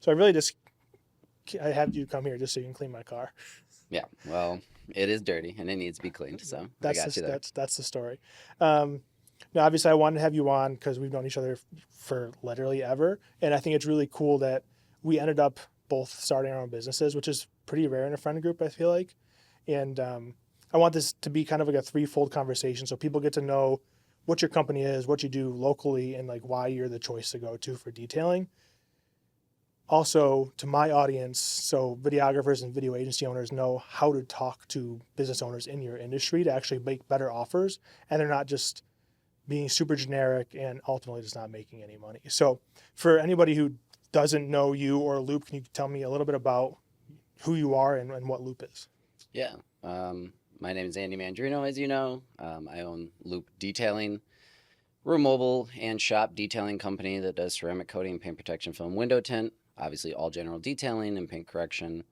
So I have you come here just so you can clean my car. Yeah, well, it is dirty and it needs to be cleaned, so I got you there. That's the story. Um, Now, obviously, I wanted to have you on because we've known each other for literally ever, and I think it's really cool that we ended up both starting our own businesses, which is pretty rare in a friend group. I feel like, and I want this to be kind of like a threefold conversation, so people get to know what your company is, what you do locally, and like why you're the choice to go to for detailing. Also, to my audience, so videographers and video agency owners know how to talk to business owners in your industry to actually make better offers, and they're not just being super generic and ultimately just not making any money. So, for anybody who doesn't know you or Loupe, can you tell me a little bit about who you are and what Loupe is? Yeah, my name is Andy Mandrino, as you know. I own Loupe Detailing. We're a mobile and shop detailing company that does ceramic coating, paint protection film, window tint, obviously all general detailing and paint correction.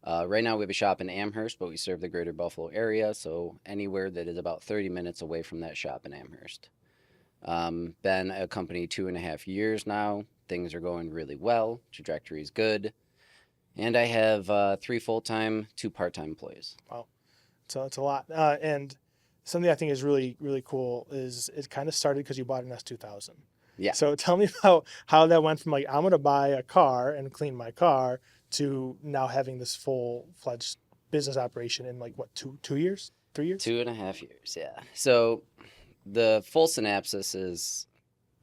Right now we have a shop in Amherst, but we serve the greater Buffalo area, so anywhere that is about 30 minutes away from that shop in Amherst. Been a company 2.5 years now. Things are going really well. Trajectory is good. And I have three full time, two part time employees. Wow, so it's a lot. And something I think is really cool is it kind of started because you bought an S2000. Yeah. So tell me about how that went from like I'm gonna buy a car and clean my car to now having this full fledged business operation in like what 2 years, 3 years? 2.5 years. Yeah. So the full synopsis is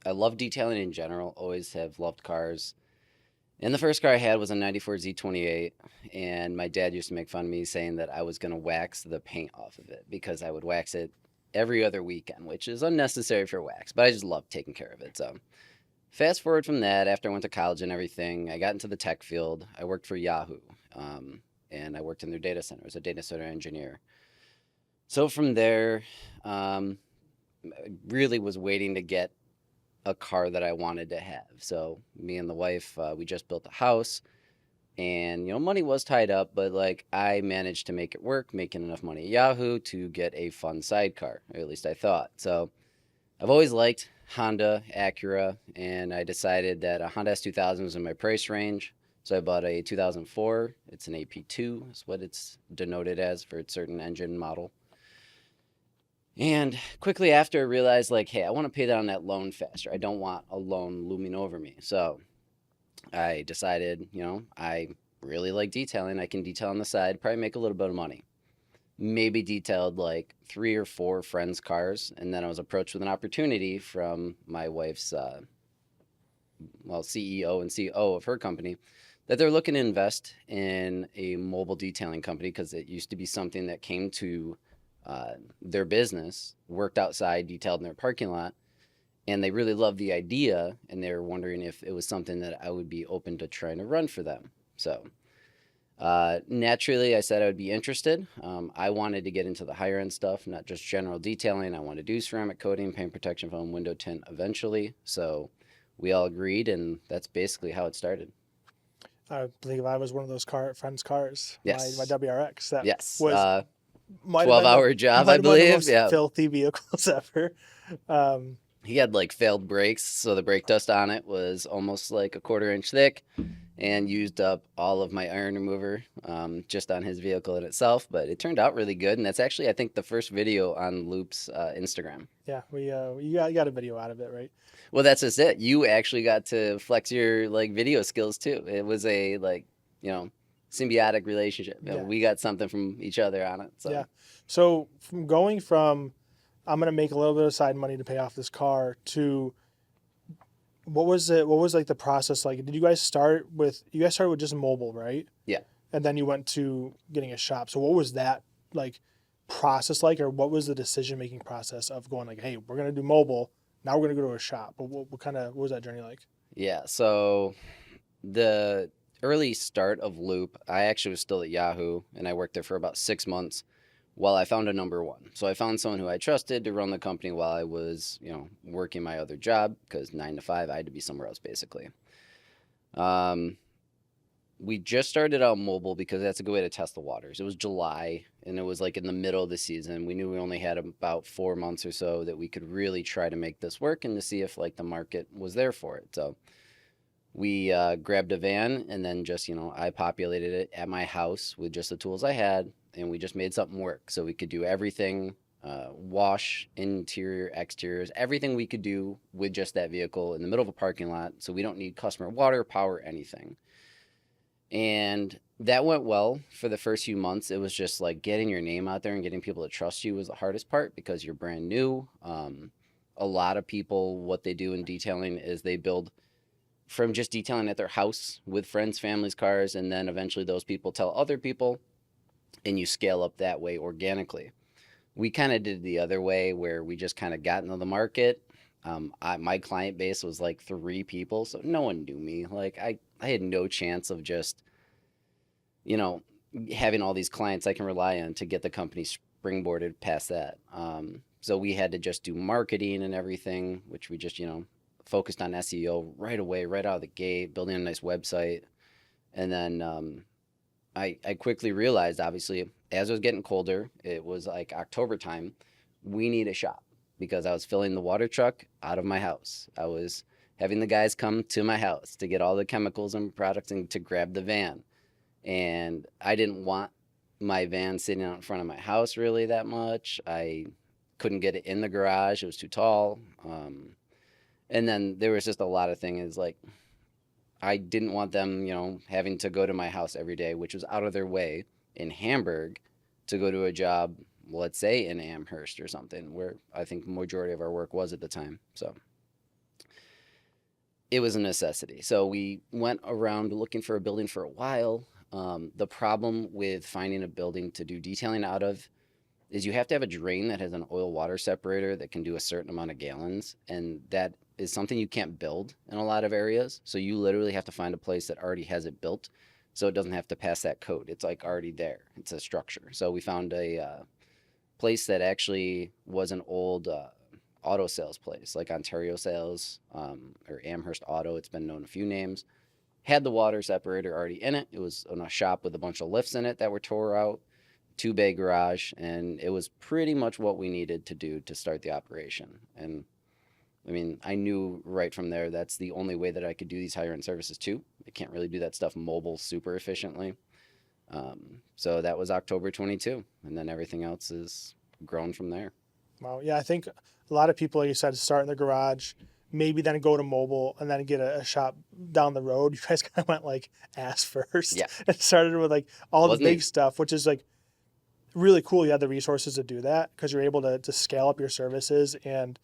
I love detailing in general, always have loved cars. And the first car I had was a 94 Z28. And my dad used to make fun of me saying that I was going to wax the paint off of it because I would wax it every other weekend, which is unnecessary for wax, but I just love taking care of it. So fast forward from that, after I went to college and everything, I got into the tech field. I worked for Yahoo, and I worked in their data center as a data center engineer. So from there, um, I really was waiting to get a car that I wanted to have. So me and the wife, we just built a house, and money was tied up, but like I managed to make it work, making enough money at Yahoo to get a fun sidecar, or at least I thought. So I've always liked Honda, Acura, and I decided that a Honda S2000 was in my price range. So I bought a 2004. It's an AP2, is what it's denoted as for its certain engine model. And quickly after, I realized, like, hey, I want to pay down that loan faster. I don't want a loan looming over me. So I decided, I really like detailing. I can detail on the side, probably make a little bit of money. Maybe detailed like 3 or 4 friends' cars. And then I was approached with an opportunity from my wife's, CEO and COO of her company that they're looking to invest in a mobile detailing company because it used to be something that came to their business, worked outside, detailed in their parking lot, and they really loved the idea, and they were wondering if it was something that I would be open to trying to run for them. So naturally, I said I would be interested. I wanted to get into the higher end stuff, not just general detailing. I want to do ceramic coating, paint protection foam, window tint eventually. So we all agreed, and that's basically how it started. I believe I was one of those friends' cars, my Yes. WRX that Yes. was might have been 12-hour job, might I have been one of the believe. most Yeah. filthy vehicles ever. Um, He had like failed brakes, so the brake dust on it was almost like a 1/4 inch thick, and used up all of my iron remover just on his vehicle in itself. But it turned out really good, and that's actually, I think, the first video on Loupe's Instagram. yeah, you got a video out of it, right? Well, that's just it. You actually got to flex your like video skills too. It was a like you know symbiotic relationship. Yeah, We got something from each other on it. yeah. So So from going from I'm gonna make a little bit of side money to pay off this car to what was it? What was like the process like? Did you guys started with just mobile, right? yeah. And then you went to getting a shop. So what was that like process like, or what was the decision making process of going like, hey, we're gonna do mobile. Now we're gonna go to a shop. But what was that journey like? Yeah, so the early start of Loop, I actually was still at Yahoo and I worked there for about 6 months while I found a number one. So I found someone who I trusted to run the company while I was, working my other job because 9 to 5, I had to be somewhere else basically. Um, we just started out mobile because that's a good way to test the waters. It was July and it was like in the middle of the season. We knew we only had about 4 months or so that we could really try to make this work and to see if like the market was there for it. So We grabbed a van and then just, I populated it at my house with just the tools I had, and we just made something work. So we could do everything, wash, interior, exteriors, everything we could do with just that vehicle in the middle of a parking lot. So we don't need customer water, power, anything. And that went well for the first few months. It was just like getting your name out there and getting people to trust you was the hardest part because you're brand new. A lot of people, what they do in detailing is they build from just detailing at their house with friends, families, cars, and then eventually those people tell other people, and you scale up that way organically. We kind of did the other way where we just kind of got into the market. My client base was like 3 people, so no one knew me. Like I had no chance of just, you know, having all these clients I can rely on to get the company springboarded past that. So we had to just do marketing and everything, which we just, focused on SEO right away, right out of the gate, building a nice website. And then I quickly realized, obviously, as it was getting colder, it was like October time, we need a shop because I was filling the water truck out of my house. I was having the guys come to my house to get all the chemicals and products and to grab the van. And I didn't want my van sitting out in front of my house really that much. I couldn't get it in the garage, it was too tall. And then there was just a lot of things like I didn't want them, having to go to my house every day, which was out of their way in Hamburg to go to a job, let's say in Amherst or something, where I think the majority of our work was at the time. So it was a necessity. So we went around looking for a building for a while. The problem with finding a building to do detailing out of is you have to have a drain that has an oil water separator that can do a certain amount of gallons. And that is something you can't build in a lot of areas. So you literally have to find a place that already has it built so it doesn't have to pass that code. It's like already there. It's a structure. So we found a place that actually was an old auto sales place, like Ontario Sales or Amherst Auto. It's been known a few names. Had the water separator already in it. It was in a shop with a bunch of lifts in it that were tore out, 2-bay garage, and it was pretty much what we needed to do to start the operation. And I mean, I knew right from there that's the only way that I could do these higher end services too. I can't really do that stuff mobile super efficiently. So that was October 22, and then everything else is grown from there. Wow. Yeah, I think a lot of people, like you said, start in the garage, maybe then go to mobile and then get a shop down the road. You guys kind of went like ass first Yeah, and started with like all the wasn't big easy. stuff, which is like really cool. You had the resources to do that because you're able to scale up your services and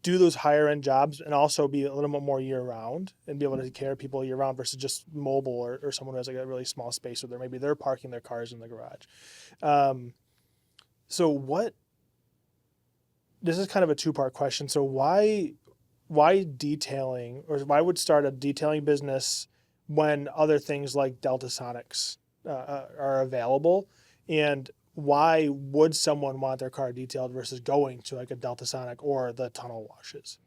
do those higher end jobs and also be a little bit more year round and be able to take care of people year round versus just mobile or someone who has like a really small space where maybe they're parking their cars in the garage. So what, this is kind of a 2-part question. So why detailing, or why would start a detailing business when other things like Delta Sonics are available? And why would someone want their car detailed versus going to like a Delta Sonic or the tunnel washes?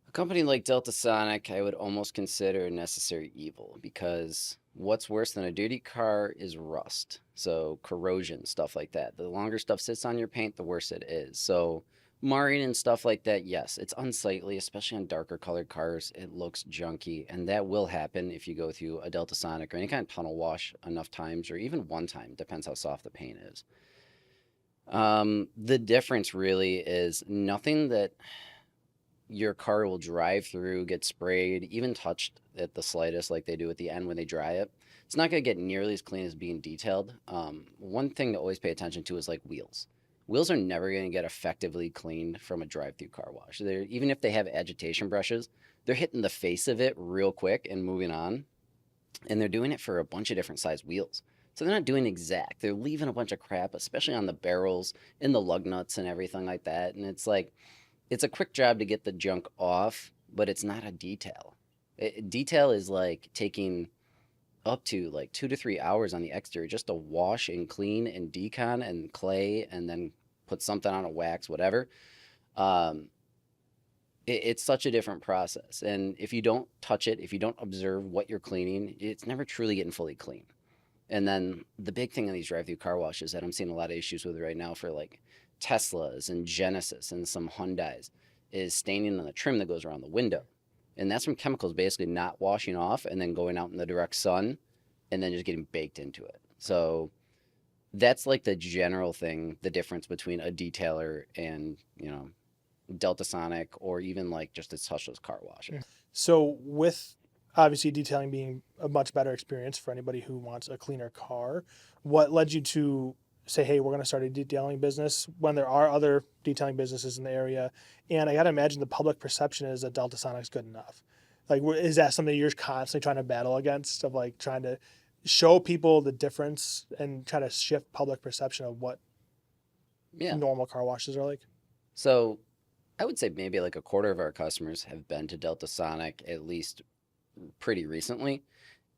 A company like Delta Sonic, I would almost consider a necessary evil because what's worse than a dirty car is rust. So corrosion, stuff like that. The longer stuff sits on your paint, the worse it is. So marring and stuff like that, yes, it's unsightly, especially on darker colored cars. It looks junky, and that will happen if you go through a Delta Sonic or any kind of tunnel wash enough times, or even one time. Depends how soft the paint is. The difference really is nothing that your car will drive through, get sprayed, even touched at the slightest, like they do at the end when they dry it. It's not going to get nearly as clean as being detailed. One thing to always pay attention to is like wheels. Wheels are never going to get effectively cleaned from a drive-through car wash. Even if they have agitation brushes, they're hitting the face of it real quick and moving on. And they're doing it for a bunch of different size wheels. So they're not doing exact. They're leaving a bunch of crap, especially on the barrels, in the lug nuts and everything like that. And it's like, it's a quick job to get the junk off, but it's not a detail. Detail is like taking up to like 2 to 3 hours on the exterior just to wash and clean and decon and clay and then put something on a wax, whatever. Um, it's such a different process. And if you don't touch it, if you don't observe what you're cleaning, it's never truly getting fully clean. And then the big thing on these drive-through car washes that I'm seeing a lot of issues with right now for like Teslas and Genesis and some Hyundais is staining on the trim that goes around the window. And that's from chemicals basically not washing off and then going out in the direct sun and then just getting baked into it. So that's like the general thing, the difference between a detailer and, Delta Sonic, or even like just a touchless car washes. So with obviously detailing being a much better experience for anybody who wants a cleaner car, what led you to say, hey, we're going to start a detailing business when there are other detailing businesses in the area? And I got to imagine the public perception is that Delta Sonic's good enough. Like, is that something you're constantly trying to battle against, of like trying to show people the difference and try to shift public perception of what Yeah. normal car washes are like? So I would say maybe like a quarter of our customers have been to Delta Sonic at least pretty recently,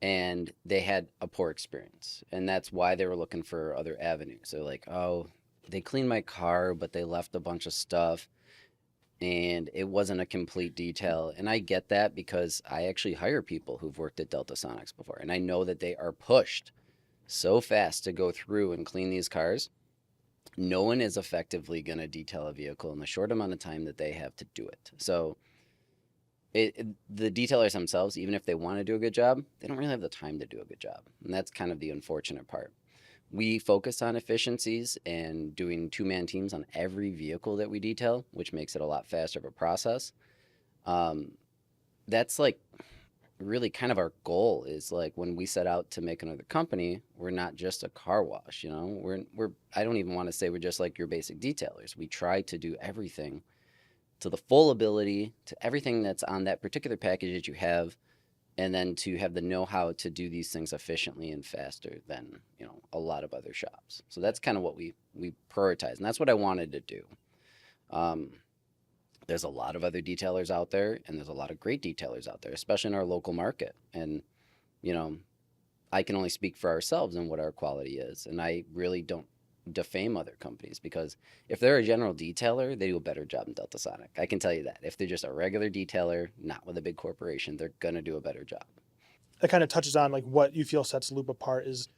and they had a poor experience. And that's why they were looking for other avenues. They're like, oh, they cleaned my car, but they left a bunch of stuff and it wasn't a complete detail. And I get that because I actually hire people who've worked at Delta Sonics before, and I know that they are pushed so fast to go through and clean these cars. No one is effectively going to detail a vehicle in the short amount of time that they have to do it. So the detailers themselves, even if they want to do a good job, they don't really have the time to do a good job. And that's kind of the unfortunate part. We focus on efficiencies and doing two-man teams on every vehicle that we detail, which makes it a lot faster of a process. Um, that's like really kind of our goal, is like when we set out to make another company, we're not just a car wash, we're I don't even want to say we're just like your basic detailers. We try to do everything to the full ability, to everything that's on that particular package that you have, and then to have the know-how to do these things efficiently and faster than a lot of other shops. So that's kind of what we prioritize, and that's what I wanted to do. um, there's a lot of other detailers out there, and there's a lot of great detailers out there, especially in our local market. And you know I can only speak for ourselves and what our quality is, and I really don't defame other companies, because if they're a general detailer, they do a better job than Delta Sonic. I can tell you that. If they're just a regular detailer, not with a big corporation, they're gonna do a better job. It kind of touches on like what you feel sets Loop apart is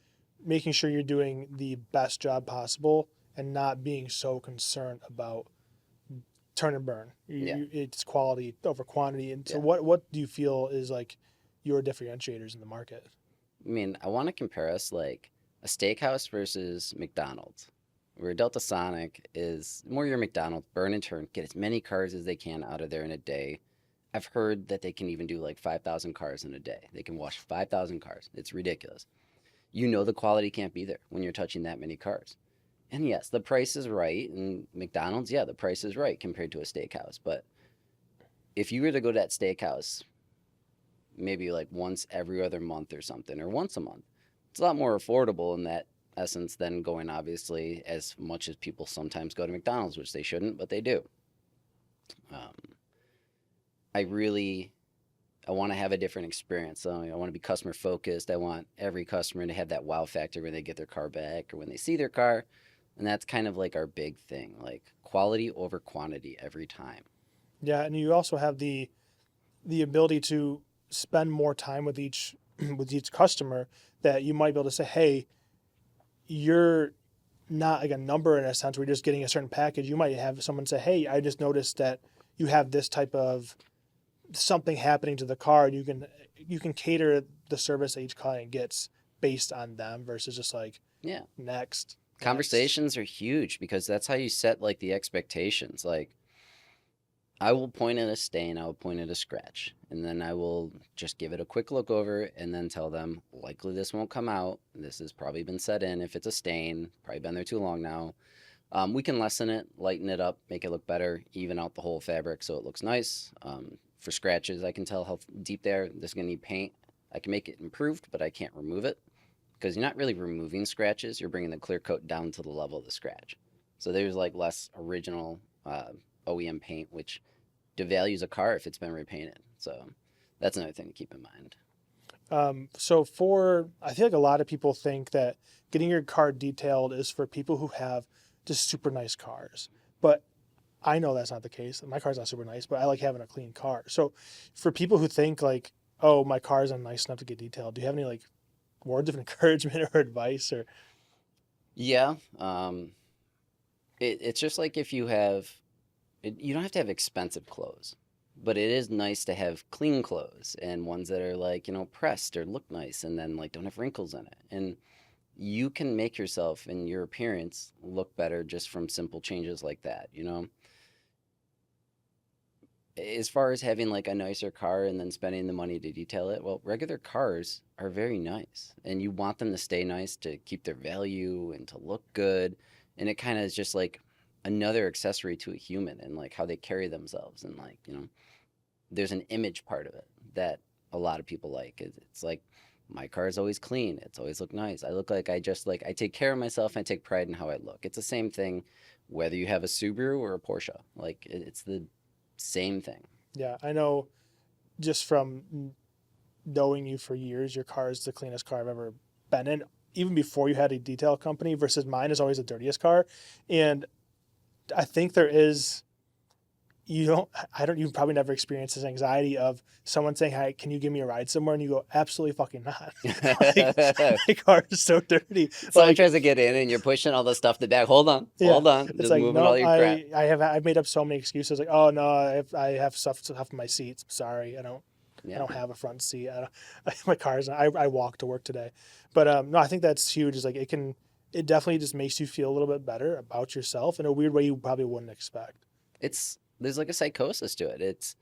making sure you're doing the best job possible and not being so concerned about turn and burn. Yeah. It's quality over quantity. And so Yeah. what do you feel is like your differentiators in the market? I mean, I want to compare us like a steakhouse versus McDonald's, where Delta Sonic is more your McDonald's, burn and turn, get as many cars as they can out of there in a day. I've heard that they can even do like 5,000 cars in a day. They can wash 5,000 cars. It's ridiculous. The quality can't be there when you're touching that many cars. And yes, the price is right. And McDonald's, yeah, the price is right compared to a steakhouse. But if you were to go to that steakhouse maybe like once every other month or something, or once a month, it's a lot more affordable in that essence than going, obviously, as much as people sometimes go to McDonald's, which they shouldn't, but they do. Um, I want to have a different experience. So I want to be customer focused. I want every customer to have that wow factor when they get their car back or when they see their car. And that's kind of like our big thing, like quality over quantity every time. Yeah, and you also have the ability to spend more time with each with each customer, that you might be able to say, hey, you're not like a number in a sense where you're just getting a certain package. You might have someone say, hey, I just noticed that you have this type of something happening to the car, and you can cater the service that each client gets based on them versus just like Yeah. next. Conversations are huge because that's how you set like the expectations. Like, I will point at a stain, I will point at a scratch, and then I will just give it a quick look over and then tell them, likely this won't come out. This has probably been set in. If it's a stain, probably been there too long now. We can lessen it, lighten it up, make it look better, even out the whole fabric so it looks nice. For scratches, I can tell how deep they are. This is going to need paint. I can make it improved, but I can't remove it, because you're not really removing scratches. You're bringing the clear coat down to the level of the scratch. So there's like less original OEM paint, which devalues a car if it's been repainted. So that's another thing to keep in mind. I feel like a lot of people think that getting your car detailed is for people who have just super nice cars. But I know that's not the case. My car's not super nice, but I like having a clean car. So for people who think like, oh, my car isn't nice enough to get detailed, do you have any like words of encouragement or advice? Or Yeah. It's just like if you don't have to have expensive clothes, but it is nice to have clean clothes and ones that are like, pressed or look nice and then like don't have wrinkles in it. And you can make yourself and your appearance look better just from simple changes like that. As far as having like a nicer car and then spending the money to detail it, well, regular cars are very nice and you want them to stay nice to keep their value and to look good. And it kind of is just like another accessory to a human and like how they carry themselves. And like, there's an image part of it that a lot of people like. It's like my car is always clean. It's always look nice. I look like I take care of myself and I take pride in how I look. It's the same thing whether you have a Subaru or a Porsche. Like it's the same thing. Yeah, I know just from knowing you for years, your car is the cleanest car I've ever been in, even before you had a detail company, versus mine is always the dirtiest car. And I think there is, you probably never experienced this anxiety of someone saying, "Hey, can you give me a ride somewhere?" And you go, "Absolutely fucking not." Like, my car is so dirty. Someone Like, tries to get in and you're pushing all the stuff in the back. yeah, Hold on. it's Just like, moving no, all your crap. I've made up so many excuses. Like, oh no, I have stuff in my seats. Sorry, I Yeah. don't have a front seat. My car's. I walk to work today, but no, I think that's huge. Is like it definitely just makes you feel a little bit better about yourself in a weird way you probably wouldn't expect. There's like a psychosis to it. It's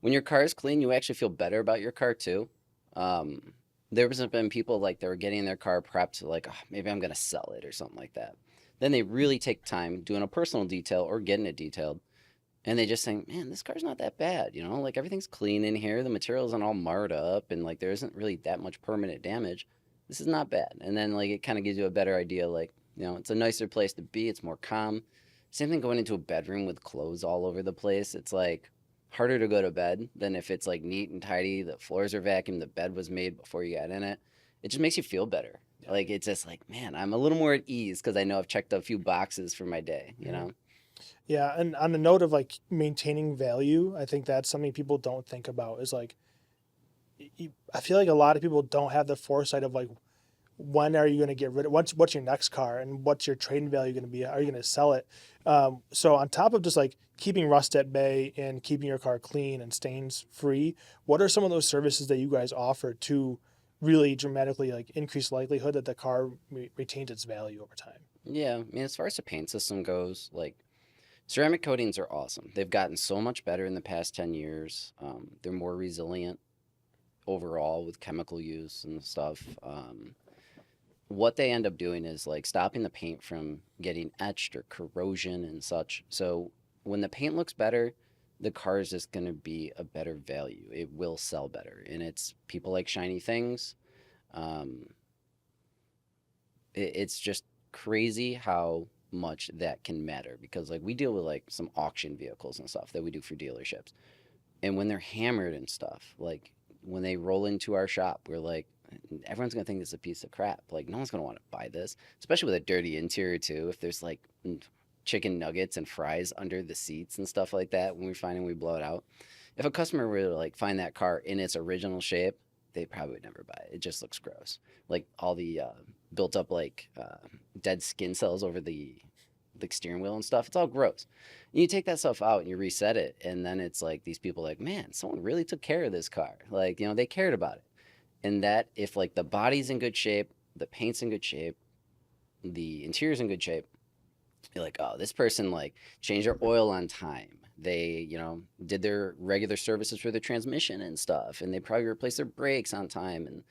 when your car is clean, you actually feel better about your car too. Um, there was been people like they were getting their car prepped, like "Oh, maybe I'm gonna sell it or something like that. Then they really take time doing a personal detail or getting it detailed, and they just think, man, this car's not that bad. Like everything's clean in here, the material isn't all marred up, and like there isn't really that much permanent damage. This is not bad. And then like it kind of gives you a better idea, like it's a nicer place to be. It's more calm. Same thing going into a bedroom with clothes all over the place. It's like harder to go to bed than if it's like neat and tidy. The floors are vacuumed. The bed was made before you got in it. It just makes you feel better. Yeah. Like it's just like, man, I'm a little more at ease because I know I've checked a few boxes for my day. Yeah, and on the note of like maintaining value, I think that's something people don't think about. Is like, I feel like a lot of people don't have the foresight of like, when are you going to get rid of what's your next car and what's your trading value going to be? Are you going to sell it? So on top of just like keeping rust at bay and keeping your car clean and stains free, what are some of those services that you guys offer to really dramatically like increase likelihood that the car retains its value over time? Yeah, I mean, as far as the paint system goes, like ceramic coatings are awesome. They've gotten so much better in the past 10 years. They're more resilient overall with chemical use and stuff. What they end up doing is like stopping the paint from getting etched or corrosion and such. So when the paint looks better, the car is just going to be a better value. It will sell better. And it's people like shiny things. Um, it's just crazy how much that can matter because like we deal with like some auction vehicles and stuff that we do for dealerships. And when they're hammered and stuff, like when they roll into our shop, we're like, everyone's gonna think this is a piece of crap. Like no one's gonna want to buy this, especially with a dirty interior too. If there's like chicken nuggets and fries under the seats and stuff like that, when we find and we blow it out. If a customer were to like find that car in its original shape, they probably would never buy it. It just looks gross. Like all the built up like dead skin cells over the steering wheel and stuff. It's all gross. And you take that stuff out and you reset it, and then it's like these people like, man, someone really took care of this car. Like they cared about it. And that if like the body's in good shape, the paint's in good shape, the interior's in good shape, you're like, oh, this person like changed their oil on time. They, did their regular services for their transmission and stuff, and they probably replaced their brakes on time. And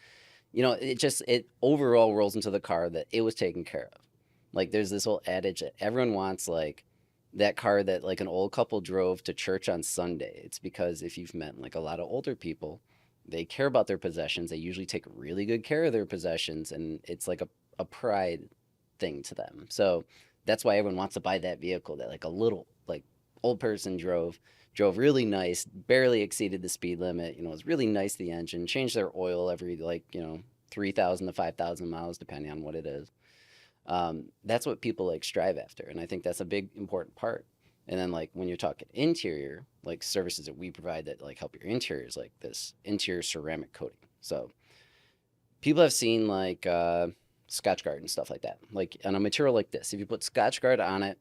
it overall rolls into the car that it was taken care of. Like there's this whole adage that everyone wants like that car that like an old couple drove to church on Sunday. It's because if you've met like a lot of older people, they care about their possessions. They usually take really good care of their possessions, and it's like a pride thing to them. So that's why everyone wants to buy that vehicle that like a little like old person drove really nice, barely exceeded the speed limit. It was really nice, the engine, changed their oil every like 3,000 to 5,000 miles depending on what it is. That's what people like strive after, and I think that's a big important part. And then like when you're talking interior, like services that we provide that like help your interiors, like this interior ceramic coating. So people have seen like Scotch Guard and stuff like that. Like on a material like this, if you put Scotch Guard on it,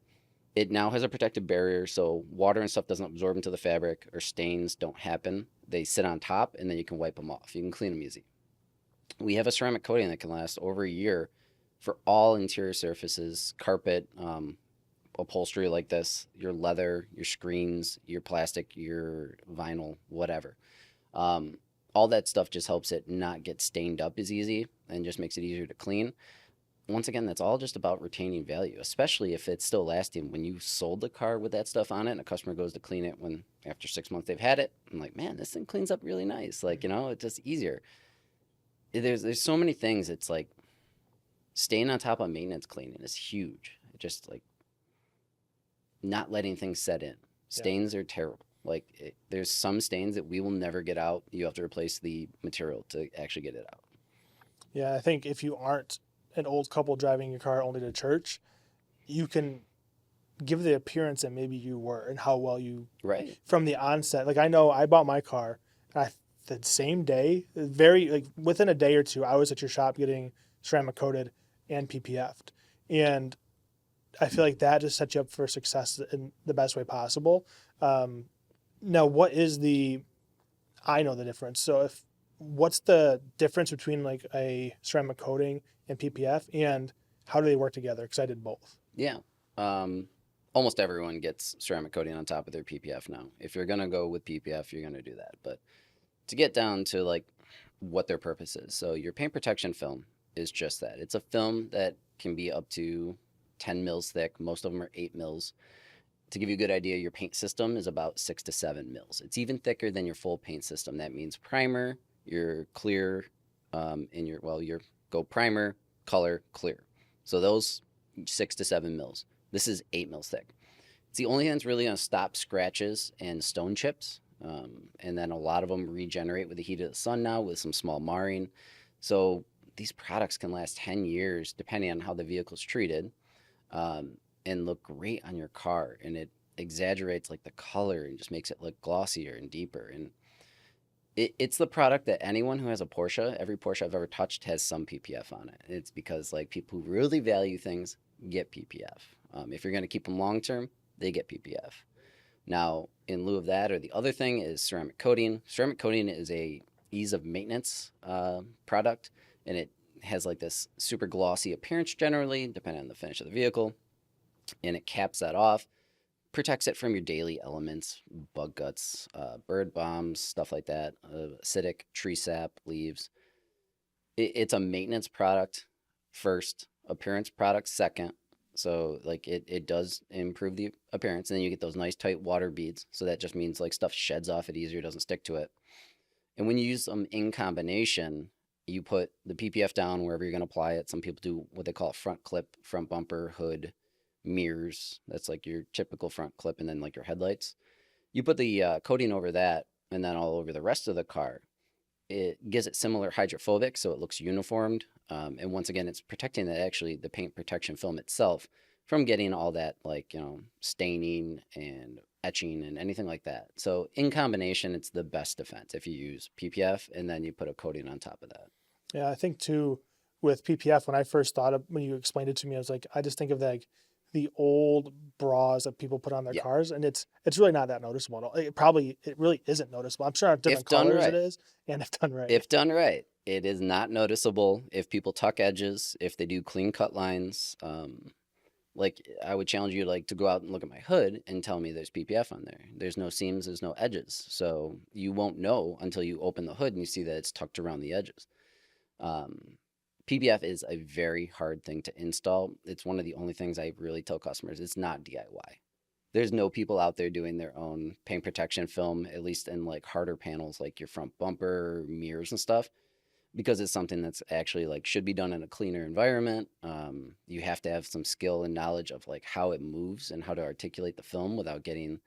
It now has a protective barrier, so water and stuff doesn't absorb into the fabric or stains don't happen. They sit on top, and then you can wipe them off. You can clean them easy. We have a ceramic coating that can last over a year for all interior surfaces, carpet, upholstery like this, your leather, your screens, your plastic, your vinyl, whatever. Um, all that stuff just helps it not get stained up as easy and just makes it easier to clean. Once again, that's all just about retaining value, especially if it's still lasting. When you sold the car with that stuff on it and a customer goes to clean it when after 6 months they've had it, I'm like, man, this thing cleans up really nice. Like, it's just easier. There's so many things. It's like staying on top of maintenance cleaning is huge. Just like not letting things set in. Yeah. Stains are terrible. Like there's some stains that we will never get out. You have to replace the material to actually get it out. Yeah, I think if you aren't an old couple driving your car only to church, you can give the appearance that maybe you were and how well you, Right. from the onset. Like I know I bought my car, and the same day, very like within a day or two, I was at your shop getting ceramic coated and PPF'd, and I feel like that just sets you up for success in the best way possible. Now, what is I know the difference. So what's the difference between like a ceramic coating and PPF, and how do they work together? Because I did both. Yeah. Almost everyone gets ceramic coating on top of their PPF now. If you're going to go with PPF, you're going to do that. But to get down to like what their purpose is. So your paint protection film is just that. It's a film that can be up to 10 mils thick. Most of them are 8 mils. To give you a good idea, your paint system is about 6 to 7 mils. It's even thicker than your full paint system. That means primer, your clear, and your go primer, color, clear. So those 6 to 7 mils. This is 8 mils thick. It's the only thing that's really going to stop scratches and stone chips. And then a lot of them regenerate with the heat of the sun now with some small marring. So these products can last 10 years depending on how the vehicle's treated, and look great on your car. And it exaggerates like the color and just makes it look glossier and deeper. And it's the product that anyone who has a Porsche, every Porsche I've ever touched has some PPF on it. It's because like people who really value things get PPF. If you're going to keep them long term, they get PPF. Now, in lieu of that, or the other thing is ceramic coating. Ceramic coating is a ease of maintenance product, and it has like this super glossy appearance generally, depending on the finish of the vehicle, and it caps that off, protects it from your daily elements, bug guts, bird bombs, stuff like that, acidic, tree sap, leaves. It's a maintenance product first, appearance product second. So like it does improve the appearance, and then you get those nice tight water beads. So that just means like stuff sheds off it easier, doesn't stick to it. And when you use them in combination, you put the PPF down wherever you're going to apply it. Some people do what they call a front clip, front bumper, hood, mirrors. That's like your typical front clip, and then like your headlights. You put the coating over that, and then all over the rest of the car. It gives it similar hydrophobic, so it looks uniformed. And once again, it's protecting the paint protection film itself from getting all that like, staining and etching and anything like that. So in combination, it's the best defense if you use PPF and then you put a coating on top of that. Yeah, I think too with PPF, when I first when you explained it to me, I was like, I just think of the old bras that people put on their cars, and it's really not that noticeable. It really isn't noticeable. I'm sure on different colors it is, and if done right. If done right, it is not noticeable. If people tuck edges, if they do clean cut lines, like I would challenge you to go out and look at my hood and tell me there's PPF on there. There's no seams, there's no edges, so you won't know until you open the hood and you see that it's tucked around the edges. PPF is a very hard thing to install. It's one of the only things I really tell customers. It's not DIY. There's no people out there doing their own paint protection film, at least in like harder panels like your front bumper, mirrors and stuff, because it's something that's actually like should be done in a cleaner environment. You have to have some skill and knowledge of like how it moves and how to articulate the film without getting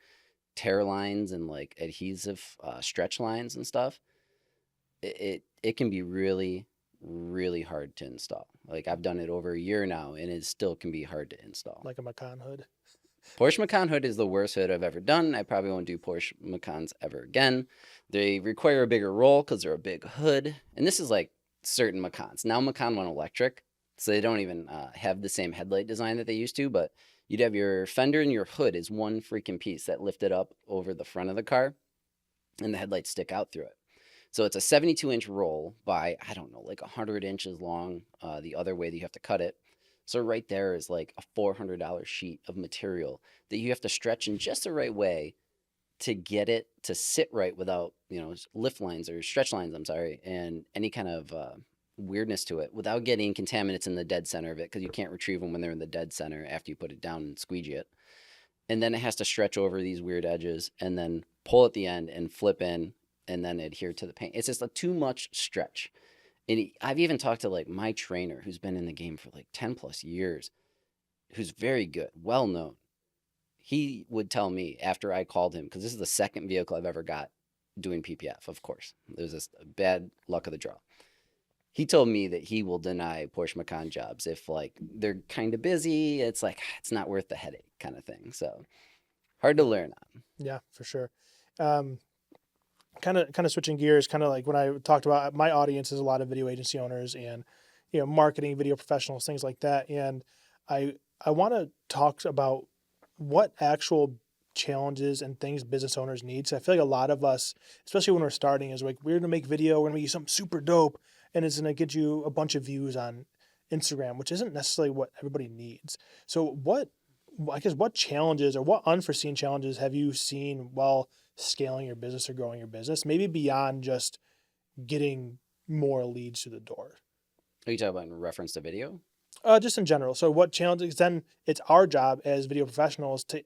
tear lines and like adhesive stretch lines and stuff. It can be really, really hard to install. Like I've done it over a year now, and it still can be hard to install. Like a Macan hood. Porsche Macan hood is the worst hood I've ever done. I probably won't do Porsche Macans ever again. They require a bigger roll because they're a big hood. And this is like certain Macans. Now Macan went electric, so they don't even have the same headlight design that they used to. But You'd have your fender and your hood is one freaking piece that lifted up over the front of the car, and the headlights stick out through it. So it's a 72-inch roll by, I don't know, like 100 inches long, the other way that you have to cut it. So right there is like a $400 sheet of material that you have to stretch in just the right way to get it to sit right without, lift lines or stretch lines, I'm sorry, and any kind of weirdness to it without getting contaminants in the dead center of it, because you can't retrieve them when they're in the dead center after you put it down and squeegee it. And then it has to stretch over these weird edges and then pull at the end and flip in and then adhere to the paint. It's just too much stretch. And I've even talked to like my trainer who's been in the game for like 10 plus years, who's very good, well known. He would tell me after I called him, because this is the second vehicle I've ever got doing PPF, of course. There's this bad luck of the draw. He told me that he will deny Porsche Macan jobs if like they're kind of busy. It's like it's not worth the headache kind of thing. So hard to learn on. Yeah, for sure. Kind of switching gears, kind of like when I talked about my audience is a lot of video agency owners and marketing, video professionals, things like that. And I want to talk about what actual challenges and things business owners need. So I feel like a lot of us, especially when we're starting, is like, we're going to make video, we're going to make you something super dope, and it's going to get you a bunch of views on Instagram, which isn't necessarily what everybody needs. So what challenges or what unforeseen challenges have you seen while scaling your business or growing your business, maybe beyond just getting more leads through the door? Are you talking about in reference to video? Just in general. So what challenges, then it's our job as video professionals to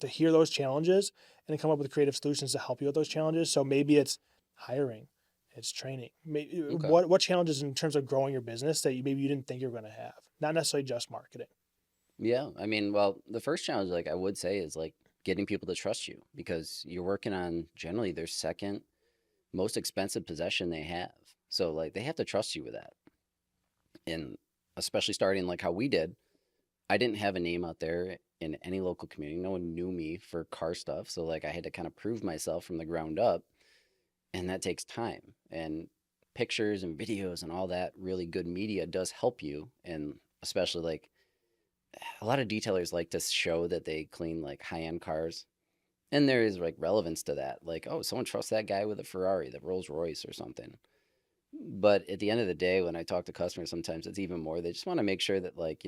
hear those challenges and come up with creative solutions to help you with those challenges. So maybe it's hiring, it's training. Maybe, Okay. what challenges in terms of growing your business that maybe you didn't think you were going to have? Not necessarily just marketing. Yeah. I mean, well, the first challenge, like I would say, is like getting people to trust you, because you're working on generally their second most expensive possession they have. So like they have to trust you with that. And especially starting like how we did, I didn't have a name out there in any local community. No one knew me for car stuff. So like I had to kind of prove myself from the ground up. And that takes time. And pictures and videos and all that really good media does help you. And especially like a lot of detailers like to show that they clean like high-end cars. And there is like relevance to that. Like, oh, someone trusts that guy with a Ferrari, the Rolls Royce or something. But at the end of the day, when I talk to customers, sometimes it's even more. They just want to make sure that like,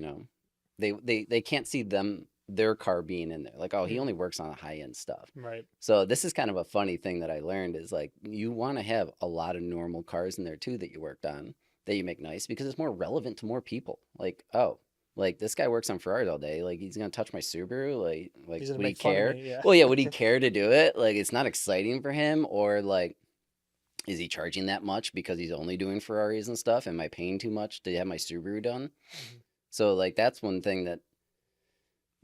they can't see their car being in there. Like, oh, he only works on high end stuff. Right. So this is kind of a funny thing that I learned is like you want to have a lot of normal cars in there too that you worked on, that you make nice, because it's more relevant to more people. Like, oh, like this guy works on Ferraris all day. Like he's gonna touch my Subaru. Like He's gonna would he make fun of care? me, yeah. Well, yeah, would he care to do it? Like it's not exciting for him, or like is he charging that much because he's only doing Ferraris and stuff? Am I paying too much to have my Subaru done? Mhm. So like that's one thing, that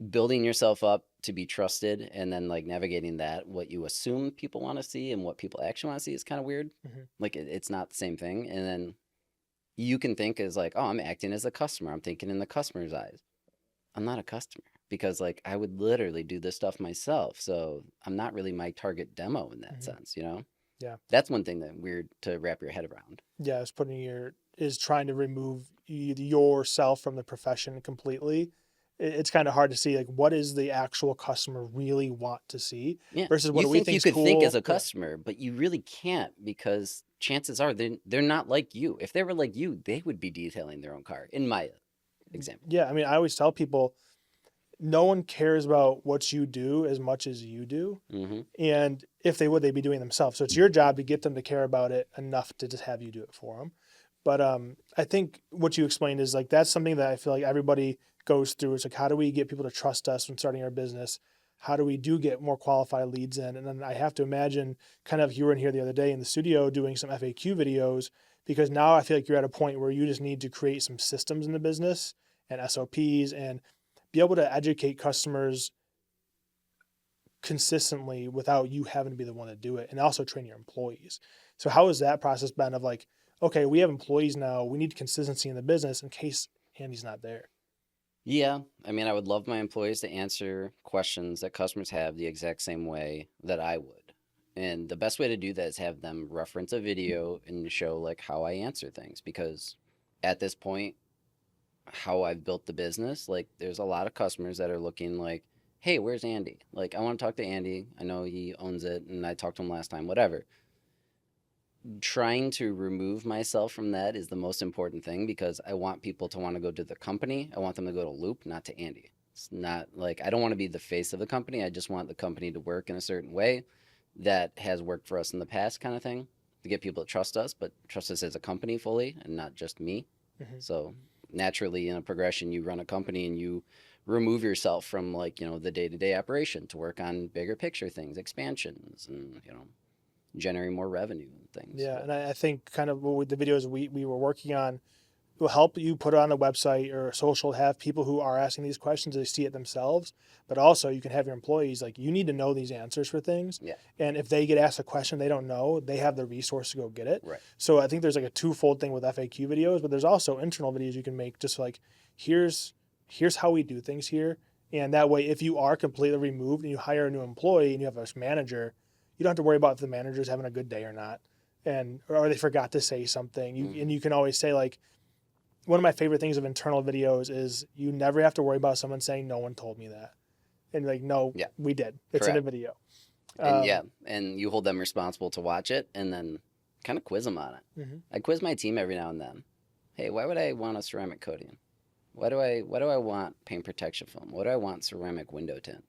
building yourself up to be trusted and then like navigating that, what you assume people want to see and what people actually want to see, is kind of weird. Mhm. Like it's not the same thing. And then you can think as like, oh, I'm acting as a customer. I'm thinking in the customer's eyes. I'm not a customer, because like I would literally do this stuff myself. So I'm not really my target demo in that Mhm. sense, you know? Yeah. That's one thing that weird to wrap your head around. Yeah. Is trying to remove yourself from the profession completely. It's kind of hard to see like what is the actual customer really want to see Yeah. versus what You do we think you think's could think as cool. a customer, but you really can't, because chances are they're not like you. If they were like you, they would be detailing their own car, in my example. Yeah. I mean, I always tell people no one cares about what you do as much as you do. Hmm. And if they would, they'd be doing it themselves. So it's your job to get them to care about it enough to just have you do it for them. But I think what you explained is like that's something that I feel like everybody goes through. It's like, how do we get people to trust us when starting our business? How do we get more qualified leads in? And then I have to imagine kind of you were in here the other day in the studio doing some FAQ videos, because now I feel like you're at a point where you just need to create some systems in the business and SOPs and be able to educate customers consistently without you having to be the one to do it, and also train your employees. So how has that process been of like, okay, we have employees now, we need consistency in the business in case Andy's not there? Yeah. I mean, I would love my employees to answer questions that customers have the exact same way that I would. And the best way to do that is have them reference a video and show like how I answer things, because at this point, how I've built the business, like there's a lot of customers that are looking like, hey, where's Andy? Like, I want to talk to Andy. I know he owns it and I talked to him last time, whatever. Trying to remove myself from that is the most important thing because I want people to want to go to the company. I want them to go to Loupe, not to Andy. It's not like I don't want to be the face of the company. I just want the company to work in a certain way that has worked for us in the past, kind of thing, to get people to trust us, but trust us as a company fully and not just me. Hmm. So naturally, in a progression, you run a company and you remove yourself from like the day to day operation to work on bigger picture things, expansions, and generate more revenue and things. Yeah, But and I think kind of with the videos we were working on will help you put it on a website or social, have people who are asking these questions, they see it themselves, but also you can have your employees, like, you need to know these answers for things. yeah, And if they get asked a question they don't know, they have the resource to go get it. right. So I think there's like a twofold thing with FAQ videos, but there's also internal videos you can make, just like, here's how we do things here. And that way, if you are completely removed and you hire a new employee and you have a manager, you don't have to worry about if the manager's having a good day or not, and or they forgot to say something. And you can always say, like, one of my favorite things of internal videos is you never have to worry about someone saying no one told me that, and like, no, Yeah, we did. It's in a correct. video. And Um, yeah, and you hold them responsible to watch it and then kind of quiz them on it. mhm. I quiz my team every now and then. Hey, why would I want a ceramic coating? Why do I want paint protection film? Why do I want ceramic window tint?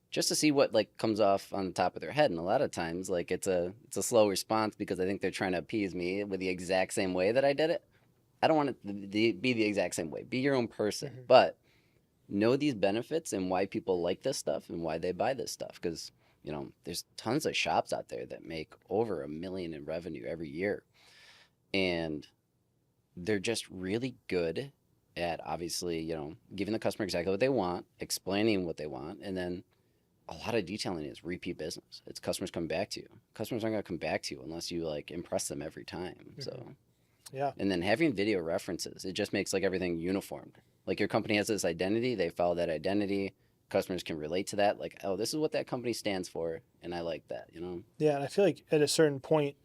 Just to see what like comes off on the top of their head. And a lot of times, like it's a slow response because I think they're trying to appease me with the exact same way that I did it. I don't want it to be the exact same way. Be your own person, Mhm. but know these benefits and why people like this stuff and why they buy this stuff. Because there's tons of shops out there that make over $1 million in revenue every year, and they're just really good at obviously giving the customer exactly what they want, explaining what they want, and then a lot of detailing is repeat business. It's customers coming back to you. Customers aren't going to come back to you unless you like impress them every time. Mhm. So, Yeah. and then having video references, it just makes like everything uniform. Like your company has this identity, they follow that identity. Customers can relate to that. Like, oh, this is what that company stands for, and I like that. Yeah, and I feel like at a certain point,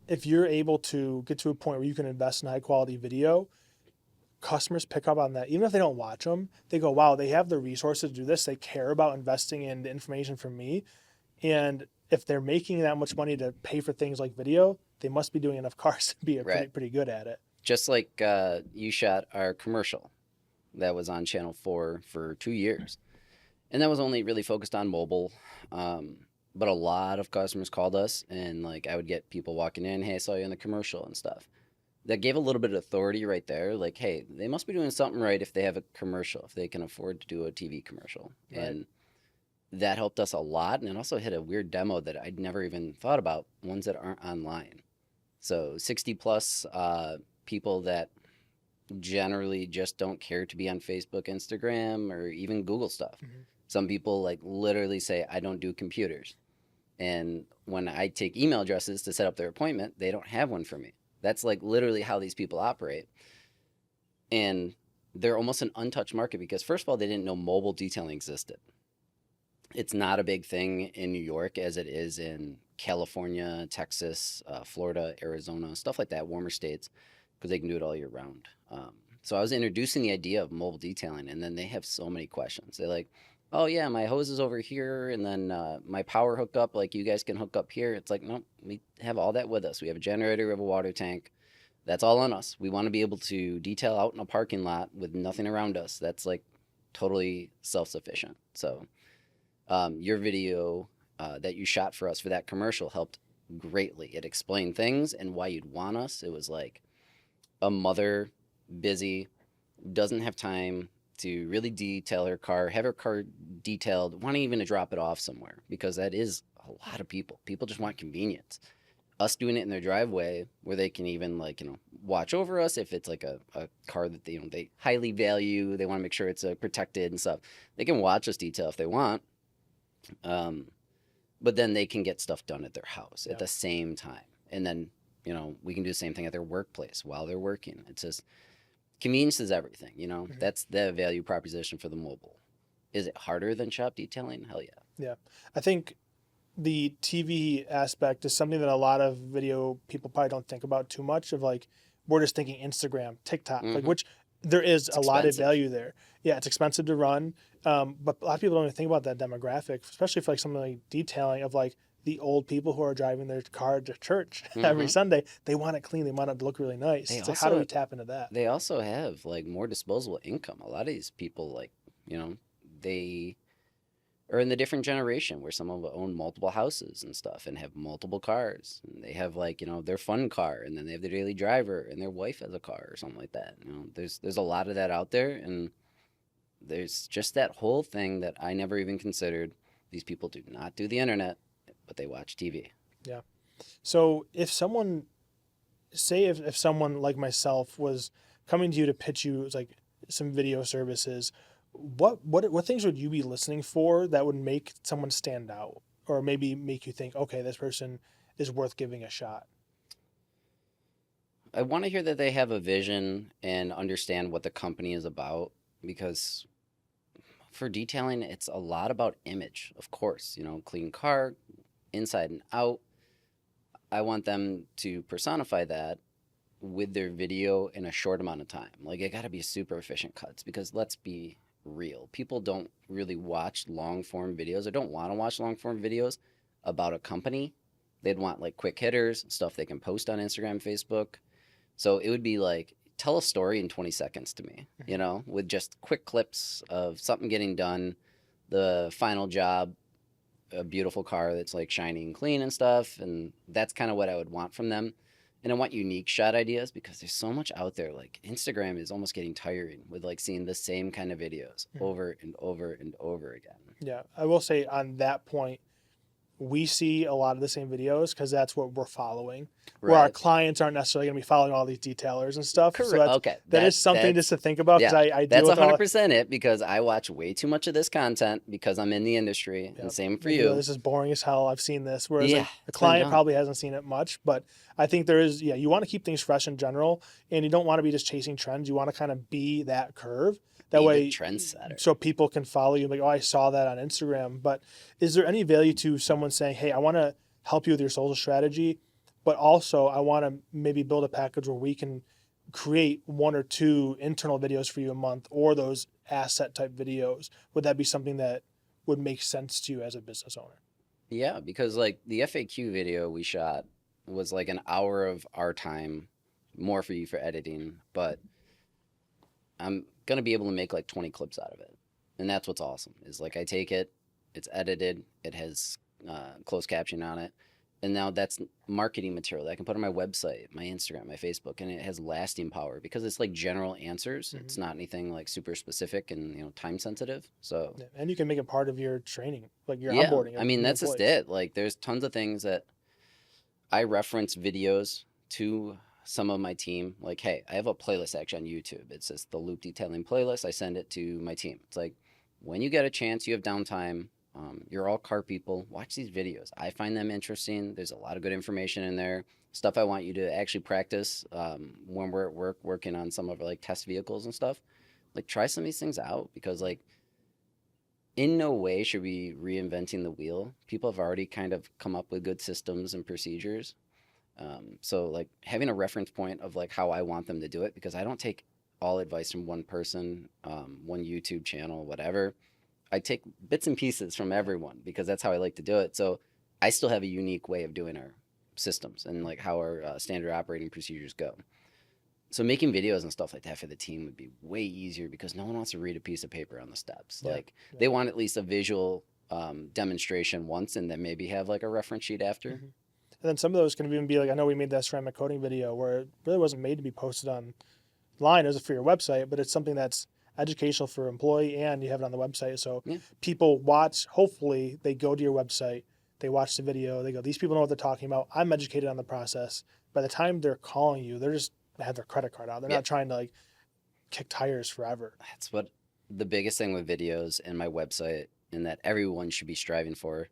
if you're able to get to a point where you can invest in high quality video, customers pick up on that. Even if they don't watch them, they go, wow, they have the resources to do this. They care about investing in the information from me. And if they're making that much money to pay for things like video, they must be doing enough cars to be Right. pretty good at it. Just like you shot our commercial that was on Channel 4 for 2 years. And that was only really focused on mobile. But a lot of customers called us, and like I would get people walking in, hey, I saw you in the commercial and stuff. That gave a little bit of authority right there. Like, hey, they must be doing something right if they have a commercial, if they can afford to do a TV commercial. Right. And that helped us a lot. And it also hit a weird demo that I'd never even thought about, ones that aren't online. So 60 plus people that generally just don't care to be on Facebook, Instagram, or even Google stuff. Mm-hmm. Some people like literally say, I don't do computers. And when I take email addresses to set up their appointment, they don't have one for me. That's like literally how these people operate. And they're almost an untouched market because, first of all, they didn't know mobile detailing existed. It's not a big thing in New York as it is in California, Texas, Florida, Arizona, stuff like that, warmer states, because they can do it all year round. So I was introducing the idea of mobile detailing, and then they have so many questions. They're like, oh, yeah, my hose is over here, and then my power hookup, like you guys can hook up here. It's like, no, we have all that with us. We have a generator, we have a water tank. That's all on us. We want to be able to detail out in a parking lot with nothing around us. That's like totally self-sufficient. So your video that you shot for us for that commercial helped greatly. It explained things and why you'd want us. It was like a mother, busy, doesn't have time to really detail her car, have her car detailed, wanting even to drop it off somewhere, because that is a lot of people. People just want convenience. Us doing it in their driveway where they can even like, watch over us if it's like a car that they highly value, they want to make sure it's protected and stuff. They can watch us detail if they want. But then they can get stuff done at their house at the same time. And then, we can do the same thing at their workplace while they're working. It's just convenience is everything, Mm-hmm. That's the value proposition for the mobile. Is it harder than shop detailing? Hell yeah. Yeah. I think the TV aspect is something that a lot of video people probably don't think about too much, of like, we're just thinking Instagram, TikTok, like, Mm-hmm. which There is It's a lot of expensive. value there. Yeah, it's expensive to run, but a lot of people don't even think about that demographic, especially for like something like detailing of like the old people who are driving their car to church every Hmm. Sunday. They want it clean. They want it to look really nice. They It's like, how do we also tap into that? they also have like more disposable income. A lot of these people, like, they are in the different generation where some of them own multiple houses and stuff and have multiple cars. And they have like, their fun car, and then they have their daily driver, and their wife has a car or something like that. There's a lot of that out there, and there's just that whole thing that I never even considered. These people do not do the internet, but they watch TV. Yeah. So if someone, say if someone like myself was coming to you to pitch you like some video services, what things would you be listening for that would make someone stand out, or maybe make you think, okay, this person is worth giving a shot? I want to hear that they have a vision and understand what the company is about, because for detailing, it's a lot about image, of course. Clean car, inside and out. I want them to personify that with their video in a short amount of time. Like, it got to be super efficient cuts, because let's be real. People don't really watch long form videos, or don't want to watch long form videos about a company. They'd want like quick hitters, stuff they can post on Instagram, Facebook. So it would be like, tell a story in 20 seconds to me, with just quick clips of something getting done, the final job, a beautiful car that's like shiny and clean and stuff. And that's kind of what I would want from them. And I want unique shot ideas, because there's so much out there. Like, Instagram is almost getting tiring with like seeing the same kind of videos Mhm. over and over and over again. Yeah, I will say on that point, we see a lot of the same videos because that's what we're following. Where our Right. clients aren't necessarily going to be following all these detailers and stuff. So Correct. Okay. that is something just to think about, because Yeah, I deal that's with all. 100% it, because I watch way too much of this content because I'm in the industry, Yeah, and same for like, you know, you. this is boring as hell. I've seen this. Whereas Yeah, like the it's been client done. probably hasn't seen it much, but I think there is. Yeah, you want to keep things fresh in general, and you don't want to be just chasing trends. You want to kind of be that curve. That Be the way, trendsetter. so people can follow you. Like, oh, I saw that on Instagram. But is there any value to someone saying, hey, I want to help you with your social strategy, but also I want to maybe build a package where we can create one or two internal videos for you a month, or those asset type videos? Would that be something that would make sense to you as a business owner? Yeah, because like the FAQ video we shot was like an hour of our time, more for you for editing, but I'm gonna be able to make like 20 clips out of it. And that's what's awesome, is like, I take it, it's edited, it has closed caption on it, and now that's marketing material that I can put on my website, my Instagram, my Facebook, and it has lasting power, because it's like general answers. Mm-hmm. It's not anything like super specific and time sensitive. So Yeah. And you can make it part of your training, like your yeah, onboarding I of mean, new that's just employees. it. Like, there's tons of things that I reference videos to some of my team. Like, hey, I have a playlist actually on YouTube. It's just the Loupe Detailing playlist. I send it to my team. It's like, when you get a chance, you have downtime, you're all car people, watch these videos. I find them interesting. There's a lot of good information in there. Stuff I want you to actually practice when we're at work working on some of our like test vehicles and stuff. Like, try some of these things out, because like, in no way should we be reinventing the wheel. People have already kind of come up with good systems and procedures. So like, having a reference point of like how I want them to do it, because I don't take all advice from one person, one YouTube channel, whatever. I take bits and pieces from everyone, because that's how I like to do it. So I still have a unique way of doing our systems and like how our standard operating procedures go. So making videos and stuff like that for the team would be way easier, because no one wants to read a piece of paper on the steps. Yeah. Like, they want at least a visual demonstration once, and then maybe have like a reference sheet after. Mm-hmm. And then some of those can even be like, I know we made that ceramic coating video where it really wasn't made to be posted online. It was for your website, but it's something that's educational for employee, and you have it on the website. So Yeah. people watch, hopefully they go to your website, they watch the video, they go, these people know what they're talking about. I'm educated on the process. By the time they're calling you, they're just have their credit card out. They're Yeah. not trying to like kick tires forever. That's what the biggest thing with videos and my website, and that everyone should be striving for.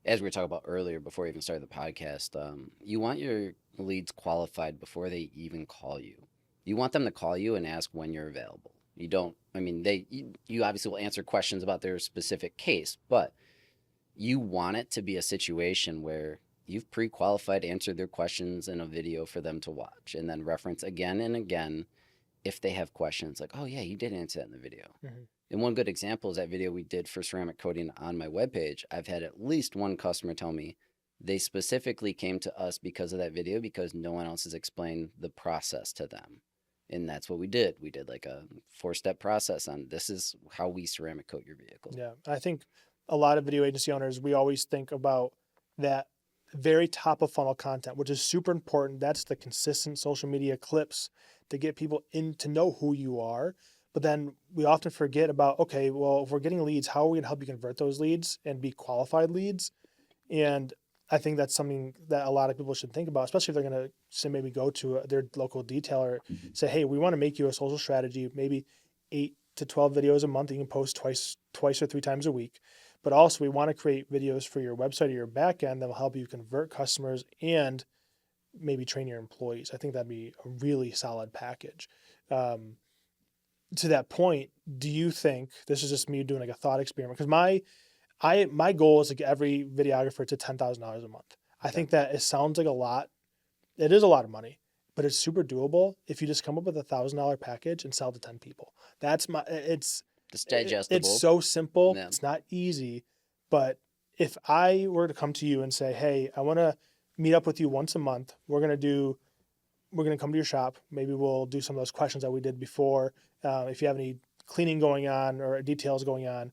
As we were talking about earlier, before we even started the podcast, you want your leads qualified before they even call you. You want them to call you and ask when you're available. You don't, I mean, you obviously will answer questions about their specific case, but you want it to be a situation where you've pre-qualified, answered their questions in a video for them to watch, and then reference again and again. if they have questions, like, oh yeah, you did answer that in the video. Mm-hmm. And one good example is that video we did for ceramic coating on my webpage. I've had at least one customer tell me they specifically came to us because of that video, because no one else has explained the process to them. And that's what we did. We did like a 4-step process on this is how we ceramic coat your vehicle. Yeah. I think a lot of video agency owners, we always think about that very top of funnel content, which is super important. That's the consistent social media clips to get people in to know who you are. But then we often forget about, okay, well, if we're getting leads, how are we going to help you convert those leads and be qualified leads? And I think that's something that a lot of people should think about, especially if they're going to say maybe go to their local detailer, say, hey, we want to make you a social strategy, maybe 8 to 12 videos a month. You can post twice or 3 times a week. But also we want to create videos for your website or your back end that will help you convert customers and maybe train your employees. I think that'd be a really solid package. To that point, do you think, this is just me doing like a thought experiment, because my goal is to get every videographer to $10,000 a month. I think that it sounds like a lot. It is a lot of money, but it's super doable if you just come up with $1,000 package and sell to 10 people. It's digestible. It's so simple. Yeah. It's not easy, but if I were to come to you and say, hey, I want to meet up with you once a month, we're going to come to your shop. Maybe we'll do some of those questions that we did before. If you have any cleaning going on or details going on,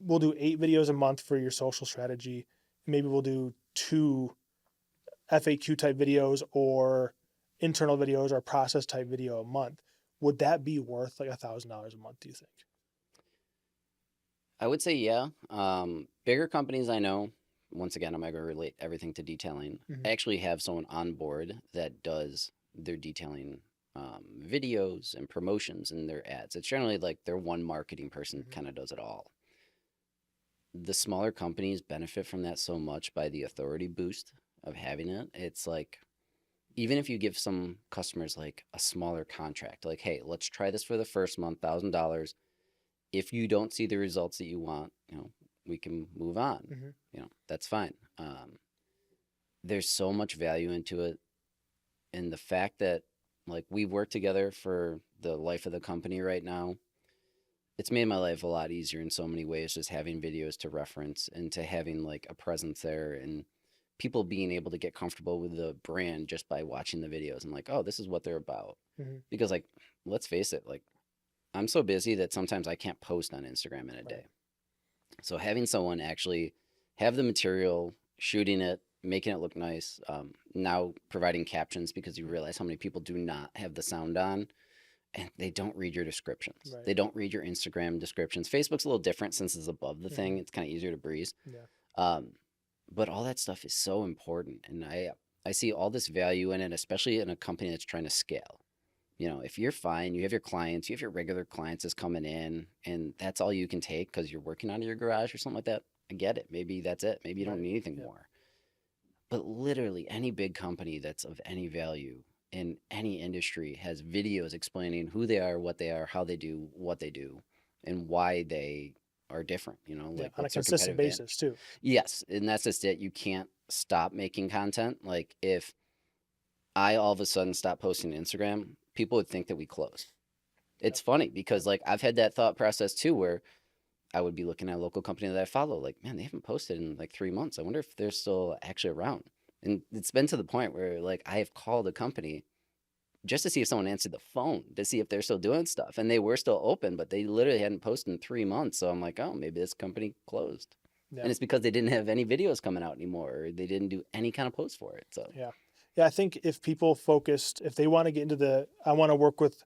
we'll do 8 videos a month for your social strategy. Maybe we'll do 2 FAQ type videos or internal videos or process type video a month. Would that be worth like $1,000 a month, do you think? I would say, yeah. Bigger companies I know, once again, I'm going to relate everything to detailing. Mm-hmm. Actually have someone on board that does their detailing videos and promotions and their ads. It's generally like their one marketing person Mm-hmm. kind of does it all. The smaller companies benefit from that so much by the authority boost of having it. It's like, even if you give some customers like a smaller contract, like, hey, let's try this for the first month, $1,000. If you don't see the results that you want, we can move on. Mm-hmm. That's fine. There's so much value into it. And the fact that like we work together for the life of the company right now, it's made my life a lot easier in so many ways, just having videos to reference and to having like a presence there and people being able to get comfortable with the brand just by watching the videos and like, oh, this is what they're about. Mm-hmm. Because like, let's face it, like I'm so busy that sometimes I can't post on Instagram in a day. So having someone actually have the material, shooting it, making it look nice, now providing captions, because you realize how many people do not have the sound on and they don't read your descriptions. Right. They don't read your Instagram descriptions. Facebook's a little different since it's above the thing. Mm-hmm. It's kind of easier to breeze. Yeah. But all that stuff is so important. And I see all this value in it, especially in a company that's trying to scale. If you're fine, you have your clients, you have your regular clients that's coming in, and that's all you can take because you're working out of your garage or something like that. I get it. Maybe that's it. Maybe you don't need anything more. But literally any big company that's of any value in any industry has videos explaining who they are, how they do what they do, and why they are different, like on a consistent basis too. Yes. And that's just it. You can't stop making content. Like if I all of a sudden stop posting to Instagram, people would think that we closed. It's funny because like I've had that thought process too, where I would be looking at a local company that I follow, like, man, they haven't posted in like 3 months. I wonder if they're still actually around. And it's been to the point where like I have called a company just to see if someone answered the phone, to see if they're still doing stuff. And they were still open, but they literally hadn't posted in 3 months. So I'm like, oh, maybe this company closed. Yeah. And it's because they didn't have any videos coming out anymore, or they didn't do any kind of post for it. So yeah, I think if people focused, if they want to get into I want to work with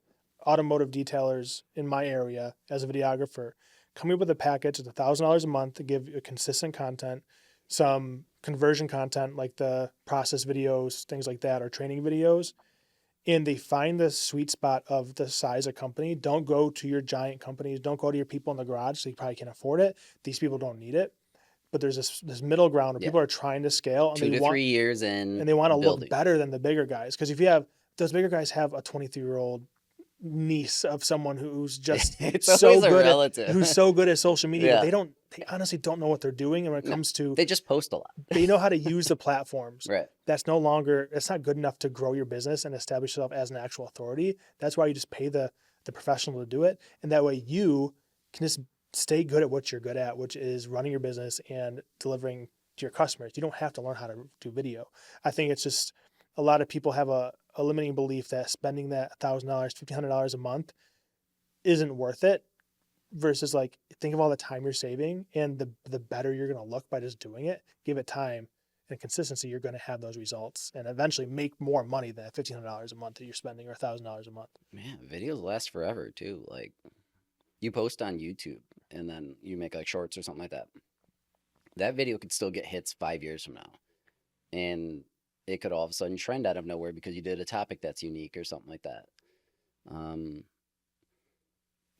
automotive detailers in my area as a videographer, coming up with a package at $1,000 a month to give you consistent content, some conversion content like the process videos, things like that, or training videos, and they find the sweet spot of the size of company. Don't go to your giant companies. Don't go to your people in the garage. So you probably can't afford it. These people don't need it. But there's this middle ground where people are trying to scale. And 2 to 3 years in, and they want to building. look better than the bigger guys. Because if you have, those bigger guys have a 23-year-old niece of someone who's just It's so always a good relative. at social media, but Yeah. they honestly don't know what they're doing. And when it No, comes to, they just post a lot. they know how to use the platforms. Right. That's not good enough to grow your business and establish yourself as an actual authority. That's why you just pay the professional to do it. And that way you can just stay good at what you're good at, which is running your business and delivering to your customers. You don't have to learn how to do video. I think it's just a lot of people have a limiting belief that spending that $1,000, $1,500 a month isn't worth it, versus like, think of all the time you're saving and the better you're going to look by just doing it. Give it time and consistency, you're going to have those results and eventually make more money than $1,500 a month that you're spending, or $1,000 a month. Man, videos last forever too. Like you post on YouTube and then you make like shorts or something like that. That video could still get hits 5 years from now. And it could all of a sudden trend out of nowhere because you did a topic that's unique or something like that. Um,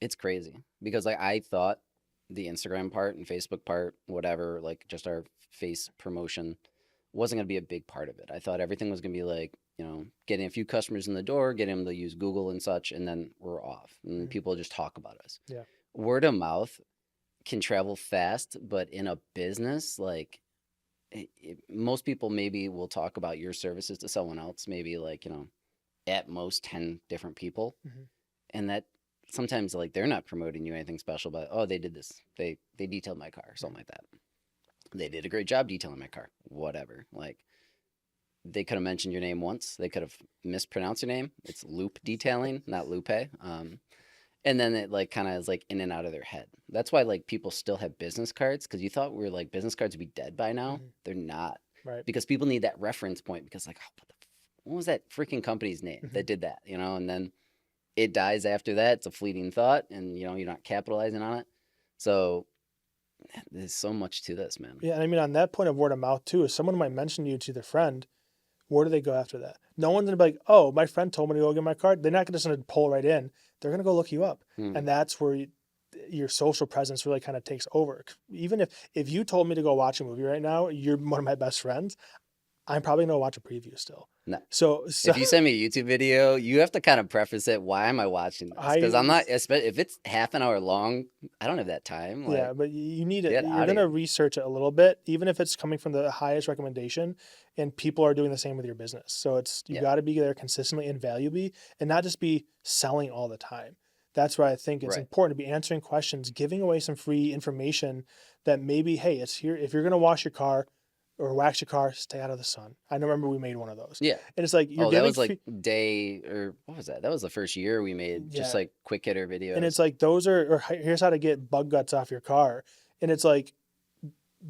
it's crazy because like I thought the Instagram part and Facebook part, whatever, like just our face promotion wasn't going to be a big part of it. I thought everything was going to be like, getting a few customers in the door, getting them to use Google and such, and then we're off. And people just talk about us. Yeah. Word of mouth can travel fast, but in a business, like most people maybe will talk about your services to someone else, maybe like, at most 10 different people. And that sometimes like they're not promoting you anything special, but oh, they did this. They detailed my car, something like that. They did a great job detailing my car, whatever. Like they could have mentioned your name once. They could have mispronounced your name. It's Loupe Detailing, not Lupe. And then it like kind of is like in and out of their head. That's why like people still have business cards, because you thought we were like business cards would be dead by now. They're not. Right. Because people need that reference point, because like, oh, what was that freaking company's name that did that? And then it dies after that. It's a fleeting thought, and you're not capitalizing on it. So there's so much to this, man. Yeah. And I mean, on that point of word of mouth too, if someone might mention you to their friend, where do they go after that? No one's gonna be like, oh, my friend told me to go get my card. They're not just gonna pull right in. They're gonna go look you up, and that's where your social presence really kind of takes over. Even if you told me to go watch a movie right now, you're one of my best friends, I'm probably gonna watch a preview still. No. So if you send me a YouTube video, you have to kind of preface it. Why am I watching this? Because I'm not, if it's half an hour long, I don't have that time. Like, yeah, but you need it. get You're outta gonna here. research it a little bit, even if it's coming from the highest recommendation, and people are doing the same with your business. So you Yeah. got to be there consistently and valuably, and not just be selling all the time. That's why I think it's Right. important to be answering questions, giving away some free information that maybe, hey, it's here. If you're gonna wash your car or wax your car, stay out of the sun. I remember we made one of those. Yeah. And it's like you're Oh, that giving was like day, or what was that? That was the first year we made just Yeah. like quick hitter videos. And it's like those are, or here's how to get bug guts off your car. And it's like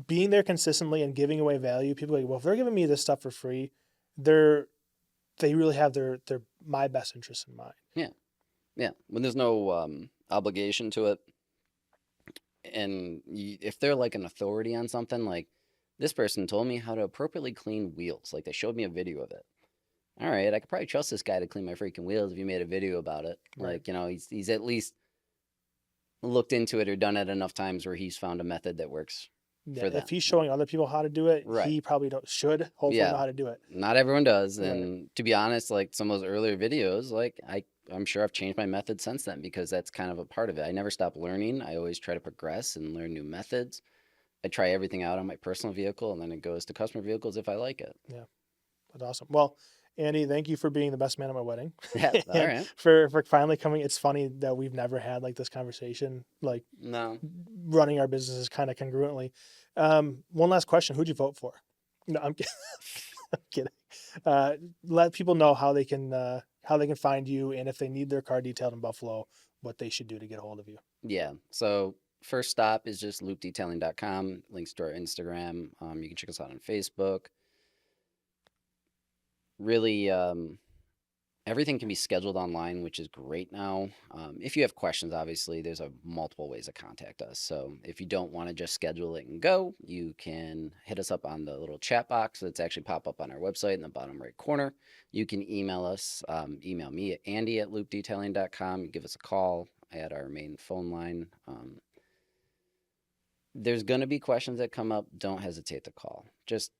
being there consistently and giving away value. People are like, well, if they're giving me this stuff for free, they really have my best interest in mind. Yeah. When there's no obligation to it, and if they're like an authority on something, like this person told me how to appropriately clean wheels. Like they showed me a video of it. All right, I could probably trust this guy to clean my freaking wheels if he made a video about it. Right. Like, he's at least looked into it or done it enough times where he's found a method that works Yeah, for them. if he's showing other people how to do it, Right. he probably should hopefully know how to do it. Not everyone does. Right. And to be honest, like some of those earlier videos, like I'm sure I've changed my method since then, because that's kind of a part of it. I never stop learning. I always try to progress and learn new methods. I try everything out on my personal vehicle, and then it goes to customer vehicles if I like it. Yeah, that's awesome. Well, Andy, thank you for being the best man at my wedding. Yeah, all right. For finally coming. It's funny that we've never had like this conversation, like No. running our businesses kind of congruently. One last question: who'd you vote for? No, I'm kidding. I'm kidding. Let people know how they can find you, and if they need their car detailed in Buffalo, what they should do to get a hold of you. Yeah. So first stop is just loopdetailing.com. Links to our Instagram. You can check us out on Facebook. Really, everything can be scheduled online, which is great now. If you have questions, obviously, there's multiple ways to contact us. So if you don't want to just schedule it and go, you can hit us up on the little chat box that's actually pop up on our website in the bottom right corner. You can email us. Email me at andy@loopdetailing.com. Give us a call at our main phone line. There's going to be questions that come up. Don't hesitate to call. Just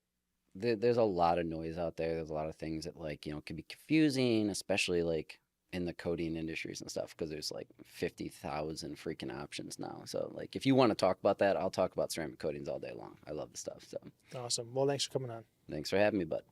there's a lot of noise out there. There's a lot of things that can be confusing, especially like in the coating industries and stuff, because there's like 50,000 freaking options now. So like if you want to talk about that, I'll talk about ceramic coatings all day long. I love the stuff. So Awesome. Well, thanks for coming on. thanks for having me, bud.